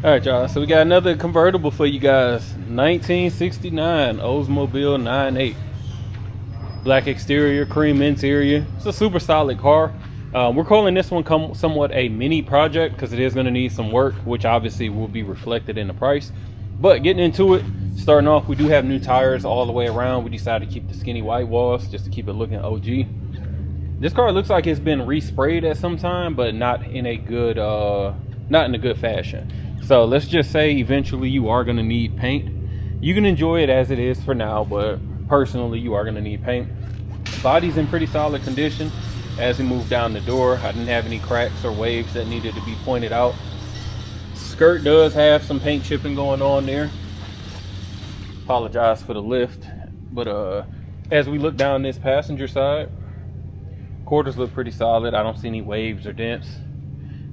All right, y'all. So we got another convertible for you guys. 1969 Oldsmobile 9.8. Black exterior, cream interior. It's a super solid car. We're calling this one somewhat a mini project because it is going to need some work, which obviously will be reflected in the price. But getting into it, starting off, we do have new tires all the way around. We decided to keep the skinny white walls just to keep it looking OG. This car looks like it's been resprayed at some time, but not in a good fashion. So let's just say eventually you are going to need paint. You can enjoy it as it is for now, but personally you are going to need paint. Body's in pretty solid condition. As we move down the door, I didn't have any cracks or waves that needed to be pointed out. Skirt does have some paint chipping going on there. Apologize for the lift, but as we look down this passenger side, quarters look pretty solid. I don't see any waves or dents.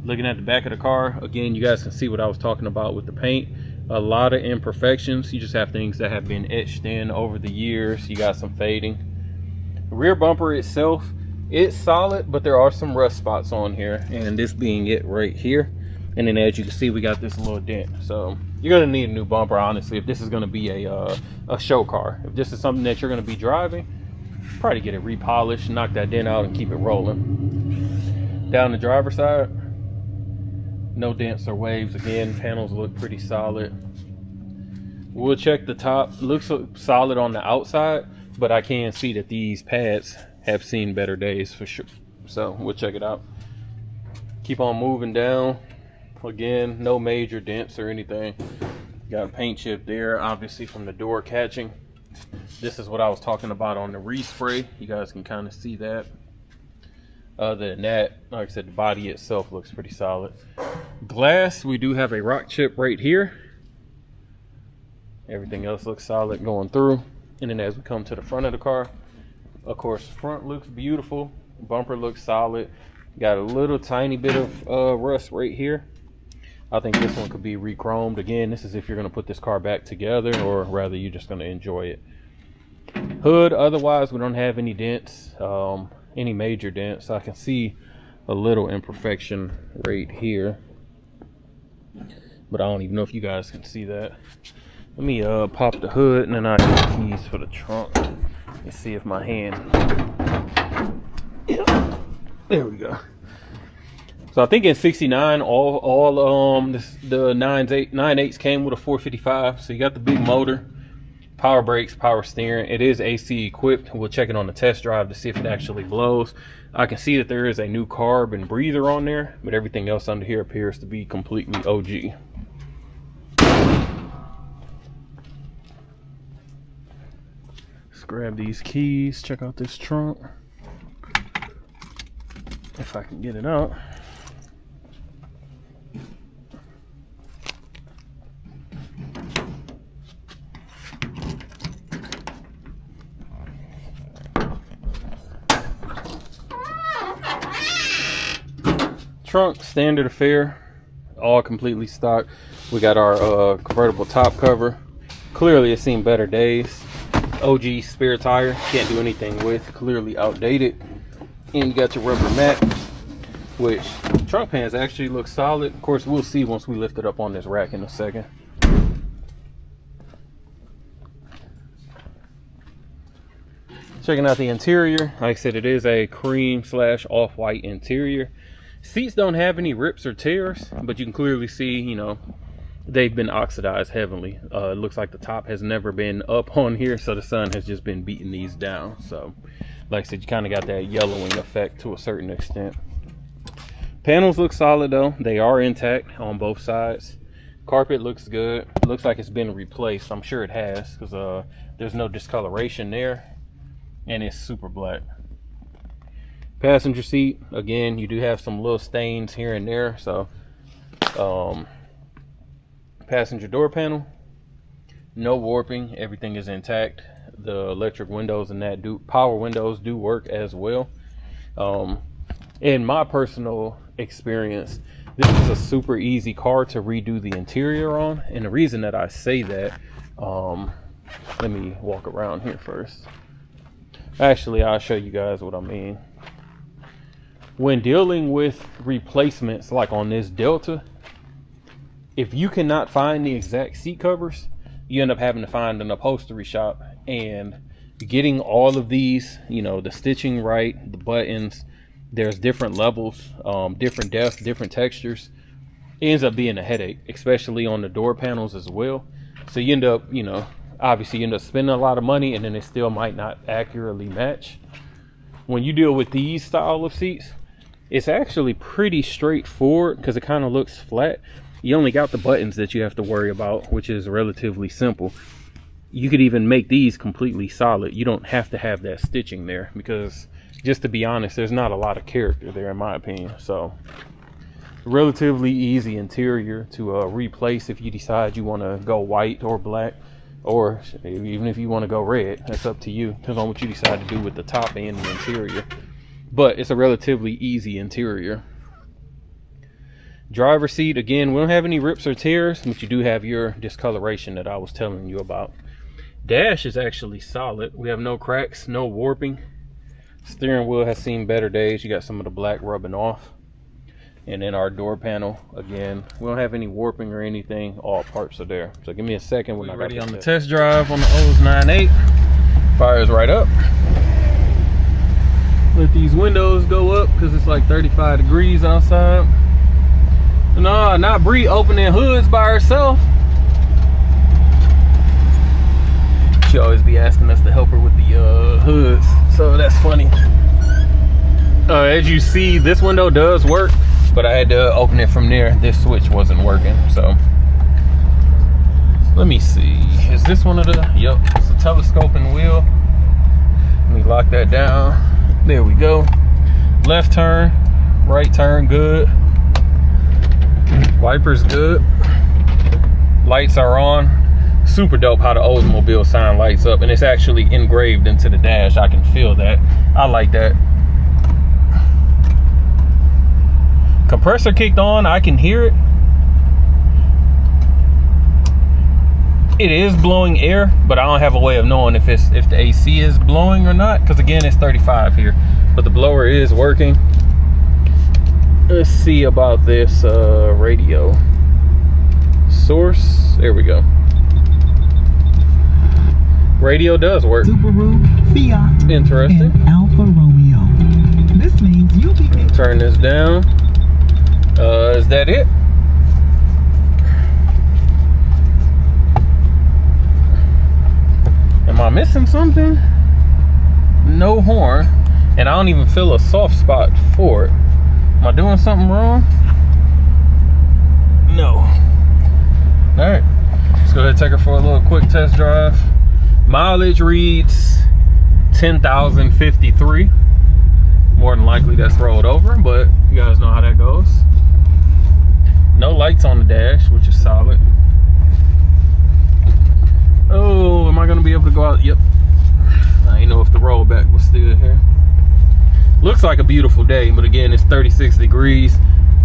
Looking at the back of the car, again, you guys can see what I was talking about with the paint. A lot of imperfections. You just have things that have been etched in over the years. You got some fading. The rear bumper itself, it's solid, but there are some rust spots on here, and this being it right here. And then as you can see, we got this little dent. So you're gonna need a new bumper, honestly, if this is gonna be a show car. If this is something that you're gonna be driving, probably get it repolished, knock that dent out, and keep it rolling. Down the driver's side, no dents or waves. Again, panels look pretty solid. We'll check the top. Looks solid on the outside, but I can see that these pads have seen better days for sure. So we'll check it out. Keep on moving down. Again, no major dents or anything. Got a paint chip there, obviously from the door catching. This is what I was talking about on the respray. You guys can kind of see that. Other than that, like I said, the body itself looks pretty solid. Glass, we do have a rock chip right here. Everything else looks solid going through. And then as we come to the front of the car, of course, the front looks beautiful. Bumper looks solid. Got a little tiny bit of rust right here. I think this one could be re-chromed. Again, this is if you're going to put this car back together, or rather you're just going to enjoy it. Hood, otherwise, we don't have any dents, any major dents. I can see a little imperfection right here, but I don't even know if you guys can see that. Let me pop the hood, and then I get the keys for the trunk. Let's see if my hand, yeah, there we go. So I think in 69, all the 9.8s came with a 455. So you got the big motor, power brakes, power steering. It is AC equipped. We'll check it on the test drive to see if it actually blows. I can see that there is a new carb and breather on there, but everything else under here appears to be completely OG. Let's grab these keys, check out this trunk. If I can get it out. Trunk, standard affair, all completely stock. We got our convertible top cover. Clearly it's seen better days. OG spare tire, can't do anything with, clearly outdated. And you got your rubber mat, which trunk pans actually look solid. Of course, we'll see once we lift it up on this rack in a second. Checking out the interior. Like I said, it is a cream / off-white interior. Seats don't have any rips or tears, but you can clearly see, you know, they've been oxidized heavily. It looks like the top has never been up on here, so the sun has just been beating these down. So like I said, you kind of got that yellowing effect to a certain extent. Panels look solid though. They are intact on both sides. Carpet looks good. Looks like it's been replaced. I'm sure it has, because there's no discoloration there, and it's super black. Passenger seat, again, you do have some little stains here and there. So passenger door panel, no warping, everything is intact. The electric windows and that power windows do work as well. In my personal experience, this is a super easy car to redo the interior on, and the reason that I say that, let me walk around here first. Actually, I'll show you guys what I mean. When dealing with replacements like on this Delta, if you cannot find the exact seat covers, you end up having to find an upholstery shop, and getting all of these, you know, the stitching right, the buttons, there's different levels, different depths, different textures. It ends up being a headache, especially on the door panels as well. So you end up, you know, obviously you end up spending a lot of money, and then it still might not accurately match. When you deal with these style of seats, it's actually pretty straightforward because it kind of looks flat. You only got the buttons that you have to worry about, which is relatively simple. You could even make these completely solid. You don't have to have that stitching there because, just to be honest, there's not a lot of character there in my opinion. So relatively easy interior to replace if you decide you want to go white or black, or even if you want to go red. That's up to you. Depends on what you decide to do with the top and the interior. But it's a relatively easy interior. Driver seat, again, we don't have any rips or tears, but you do have your discoloration that I was telling you about. Dash is actually solid. We have no cracks, no warping. Steering wheel has seen better days. You got some of the black rubbing off. And then our door panel, again, we don't have any warping or anything. All parts are there. So give me a second when I got ready on the test drive on the Olds 98. Fires right up. Let these windows go up because it's like 35 degrees outside. No, not Bree opening hoods by herself. She always be asking us to help her with the hoods, so that's funny. As you see, this window does work, but I had to open it from there. This switch wasn't working, so let me see. Is this one of the? Yep, it's a telescoping wheel. Let me lock that down. There we go. Left turn, right turn, good. Wipers good. Lights are on. Super dope how the Oldsmobile sign lights up, and it's actually engraved into the dash. I can feel that. I like that. Compressor kicked on. I can hear it. It is blowing air, but I don't have a way of knowing if the AC is blowing or not, because again, it's 35 here, but the blower is working. Let's see about this radio source. There we go. Radio does work. Subaru, Fiat, interesting. and Alfa Romeo. This means you'll be turn this down. Is that it? Am I missing something? No horn, and I don't even feel a soft spot for it. Am I doing something wrong? No. All right, let's go ahead and take her for a little quick test drive. Mileage reads 10,053. More than likely that's rolled over, but you guys know how that goes. No lights on the dash, which is solid. Oh, am I gonna be able to go out? Yep. I didn't know if the rollback was still here. Looks like a beautiful day, but again, it's 36 degrees.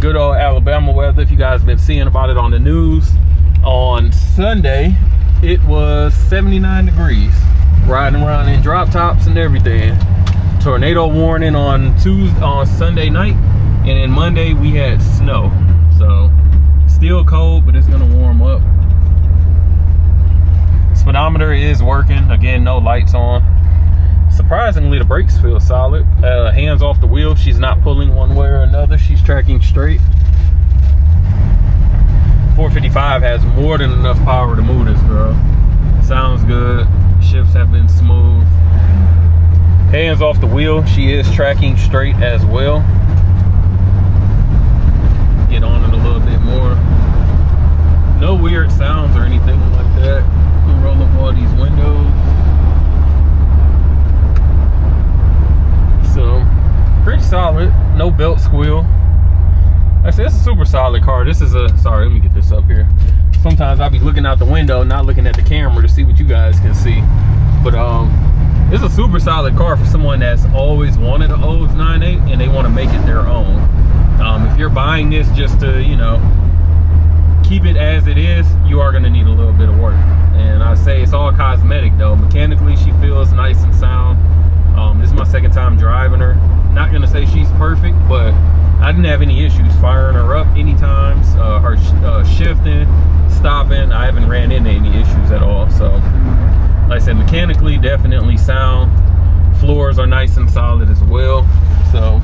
Good old Alabama weather. If you guys have been seeing about it on the news, on Sunday, it was 79 degrees. Riding around in drop tops and everything. Tornado warning on Sunday night, and then Monday we had snow. So still cold, but it's gonna warm up. Speedometer is working. Again, no lights on. Surprisingly, the brakes feel solid. Hands off the wheel. She's not pulling one way or another. She's tracking straight. 455 has more than enough power to move this girl. Sounds good. Shifts have been smooth. Hands off the wheel. She is tracking straight as well. Get on it a little bit more. No weird sounds or anything like that. Roll up all these windows. So pretty solid. No belt squeal. Actually, it's a super solid car. This is a, sorry, let me get this up here. Sometimes I'll be looking out the window, not looking at the camera to see what you guys can see. But it's a super solid car for someone that's always wanted an Olds 98 and they want to make it their own. If you're buying this just to, you know, keep it as it is, you are going to need a little bit of work. And I say it's all cosmetic though. Mechanically, she feels nice and sound. This is my second time driving her. Not going to say she's perfect, but I didn't have any issues firing her up any times. Her shifting, stopping, I haven't ran into any issues at all. So like I said, mechanically definitely sound. Floors are nice and solid as well. So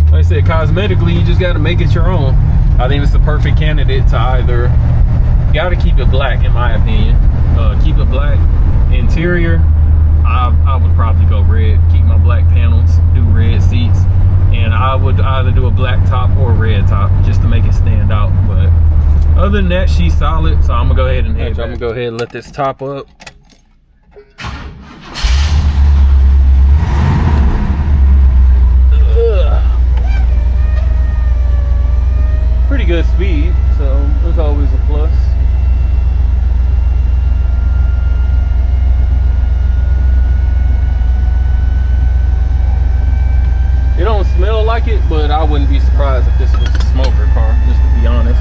like I said, cosmetically, you just got to make it your own. I think it's the perfect candidate to either, you got to keep it black in my opinion. Keep it black. Interior, I would probably go red. Keep my black panels, do red seats, and I would either do a black top or a red top just to make it stand out. But other than that, she's solid. So I'm gonna go ahead and I'm gonna go ahead and let this top up. Pretty good speed, so there's always a plus. It don't smell like it, but I wouldn't be surprised if this was a smoker car, just to be honest.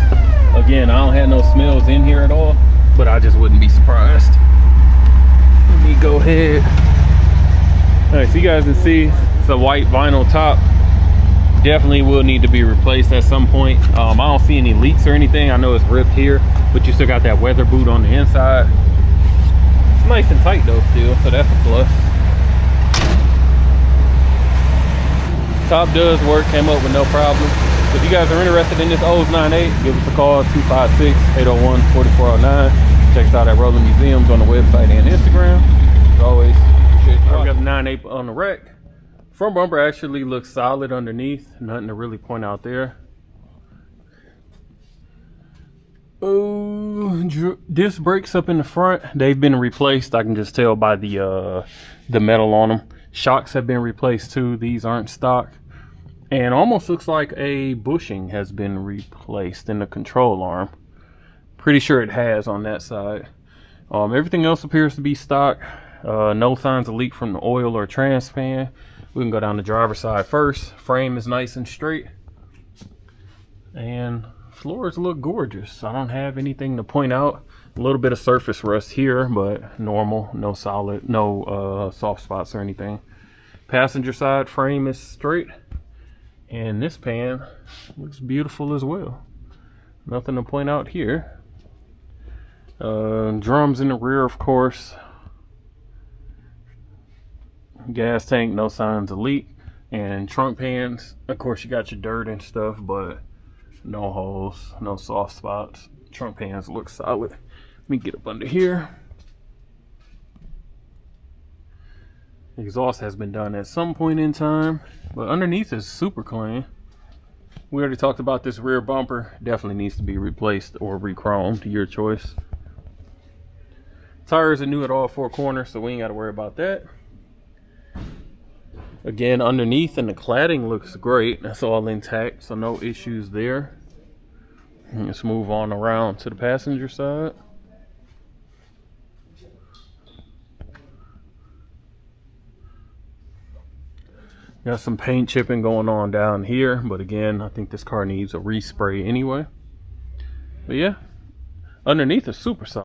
Again, I don't have no smells in here at all, but I just wouldn't be surprised. Let me go ahead. All right, so you guys can see it's a white vinyl top. Definitely will need to be replaced at some point. I don't see any leaks or anything. I know it's ripped here, but you still got that weather boot on the inside. It's nice and tight though still, so that's a plus. Top does work, came up with no problem. If you guys are interested in this Olds 98, give us a call, 256-801-4409. Check us out at Rolling Museums on the website and Instagram. As always, appreciate you. We got the 98 on the wreck. Front bumper actually looks solid underneath. Nothing to really point out there. Oh, disc brakes up in the front. They've been replaced. I can just tell by the metal on them. Shocks have been replaced too. These aren't stock. And almost looks like a bushing has been replaced in the control arm. Pretty sure it has on that side. Everything else appears to be stock. No signs of leak from the oil or transpan. We can go down the driver's side first. Frame is nice and straight. And floors look gorgeous. I don't have anything to point out. A little bit of surface rust here, but normal. No solid, no soft spots or anything. Passenger side frame is straight. And this pan looks beautiful as well. Nothing to point out here. Drums in the rear, of course. Gas tank, no signs of leak. And trunk pans, of course you got your dirt and stuff, but no holes, no soft spots. Trunk pans look solid. Let me get up under here. Exhaust has been done at some point in time, but underneath is super clean. We already talked about this rear bumper. Definitely needs to be replaced or re-chromed, your choice. Tires are new at all four corners, so we ain't got to worry about that. Again, underneath and the cladding looks great. That's all intact, so no issues there. Let's move on around to the passenger side. Got some paint chipping going on down here, but again, I think this car needs a respray anyway. But yeah, underneath is super solid.